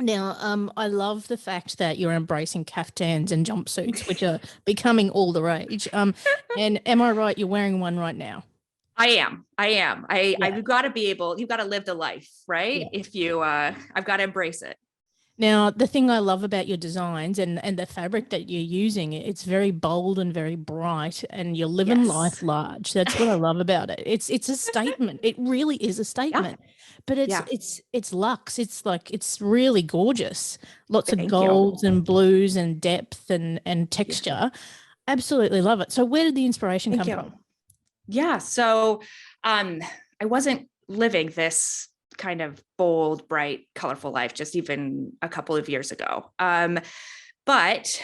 Now, I love the fact that you're embracing caftans and jumpsuits, which are becoming all the rage. And am I right? You're wearing one right now. I am. I am. Yeah. I've got to be able, you've got to live the life, right? Yeah. If you I've got to embrace it. Now, the thing I love about your designs and the fabric that you're using, it's very bold and very bright, and you're living life Yes. large. That's what I love about it. It's a statement. It really is a Yeah. statement. But it's Yeah. it's it's luxe. It's like it's really gorgeous. Lots of Thank you. golds and blues and depth and Yeah. texture. Absolutely love it. So where did the inspiration Thank come you. from? Yeah. So I wasn't living this kind of bold, bright, colorful life just even a couple of years ago. But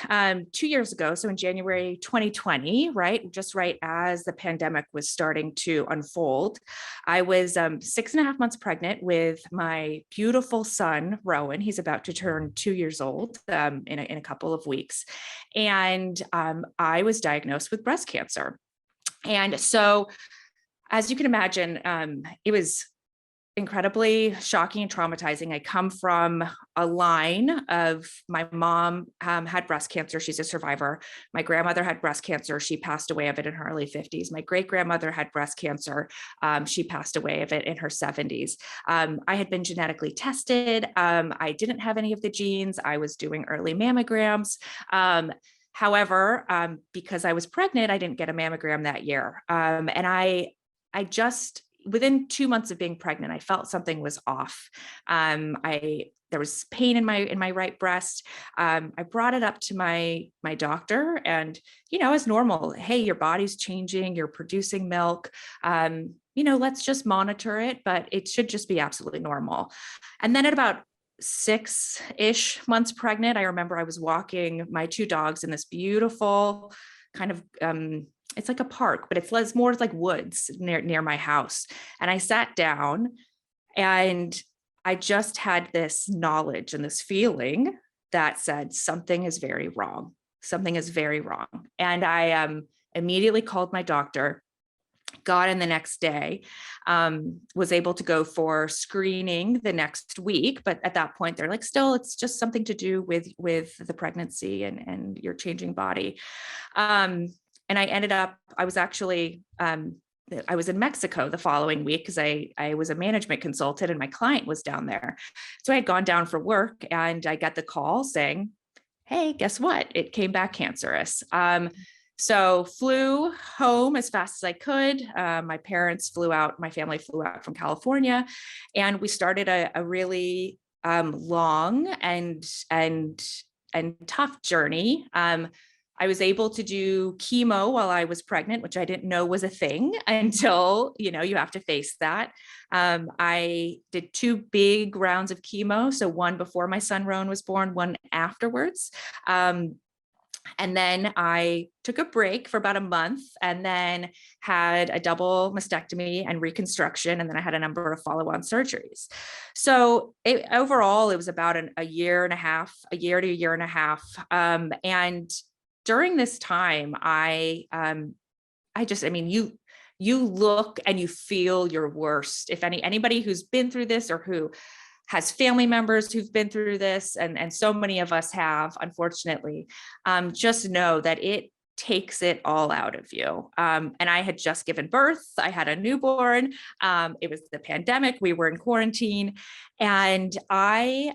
2 years ago, so in January 2020, right, just right as the pandemic was starting to unfold, I was 6.5 months pregnant with my beautiful son, Rowan. He's about to turn 2 years old in a couple of weeks. And I was diagnosed with breast cancer. And so, as you can imagine, it was incredibly shocking and traumatizing. I come from a line of my mom had breast cancer. She's a survivor. My grandmother had breast cancer. She passed away of it in her early 50s. My great grandmother had breast cancer. She passed away of it in her 70s. I had been genetically tested. I didn't have any of the genes. I was doing early mammograms. However, because I was pregnant, I didn't get a mammogram that year. And I just within 2 months of being pregnant, I felt something was off. There was pain in my right breast. I brought it up to my doctor, and as normal, hey, your body's changing, you're producing milk. Let's just monitor it, but it should just be absolutely normal. And then at about 6-ish months pregnant, I remember I was walking my two dogs in this beautiful kind of it's like a park, but it's more like woods near my house. And I sat down and I just had this knowledge and this feeling that said something is very wrong. Something is very wrong. And I immediately called my doctor, got in the next day, was able to go for screening the next week. But at that point, they're like, still, it's just something to do with the pregnancy and your changing body. And I was actually, I was in Mexico the following week because I was a management consultant and my client was down there. So I had gone down for work and I got the call saying, hey, guess what? It came back cancerous. So flew home as fast as I could. My family flew out from California, and we started a really long and tough journey. I was able to do chemo while I was pregnant, which I didn't know was a thing until, you have to face that. I did 2 big rounds of chemo. So one before my son Rowan was born, one afterwards. And then I took a break for about a month and then had a double mastectomy and reconstruction. And then I had a number of follow-on surgeries. So overall, it was about a year to a year and a half. And during this time, you look and you feel your worst. If anybody who's been through this or who has family members who've been through this, and so many of us have, unfortunately, just know that it takes it all out of you. And I had just given birth. I had a newborn. It was the pandemic. We were in quarantine. And I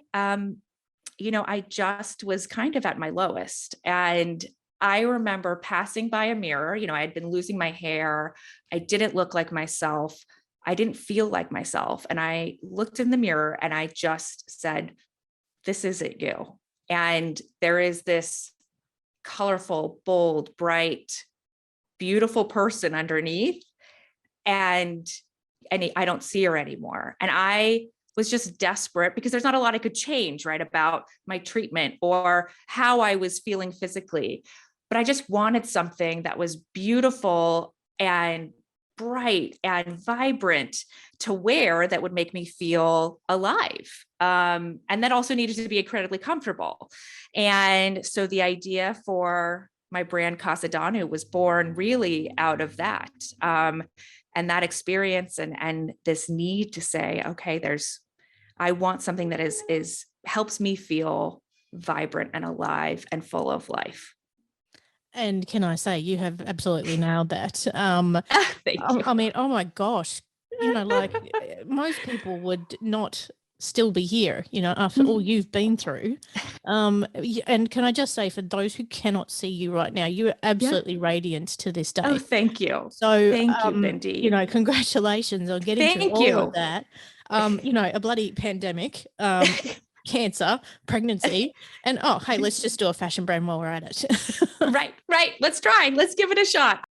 just was kind of at my lowest. And I remember passing by a mirror. I had been losing my hair. I didn't look like myself. I didn't feel like myself. And I looked in the mirror and I just said, this isn't you. And there is this colorful, bold, bright, beautiful person underneath. And I don't see her anymore. And I was just desperate because there's not a lot I could change, right, about my treatment or how I was feeling physically. But I just wanted something that was beautiful and bright and vibrant to wear that would make me feel alive. And that also needed to be incredibly comfortable. And so the idea for my brand Casa Danu was born really out of that. And that experience and this need to say, okay, I want something that is helps me feel vibrant and alive and full of life. And can I say, you have absolutely nailed that. Thank you. I mean, oh my gosh, like most people would not still be here, after all you've been through. And can I just say, for those who cannot see you right now, you are absolutely radiant to this day. Oh, thank you. So, thank you, Mindy. Congratulations on getting through all of that. A bloody pandemic, cancer, pregnancy, and hey, let's just do a fashion brand while we're at it. Right. Let's try. Let's give it a shot.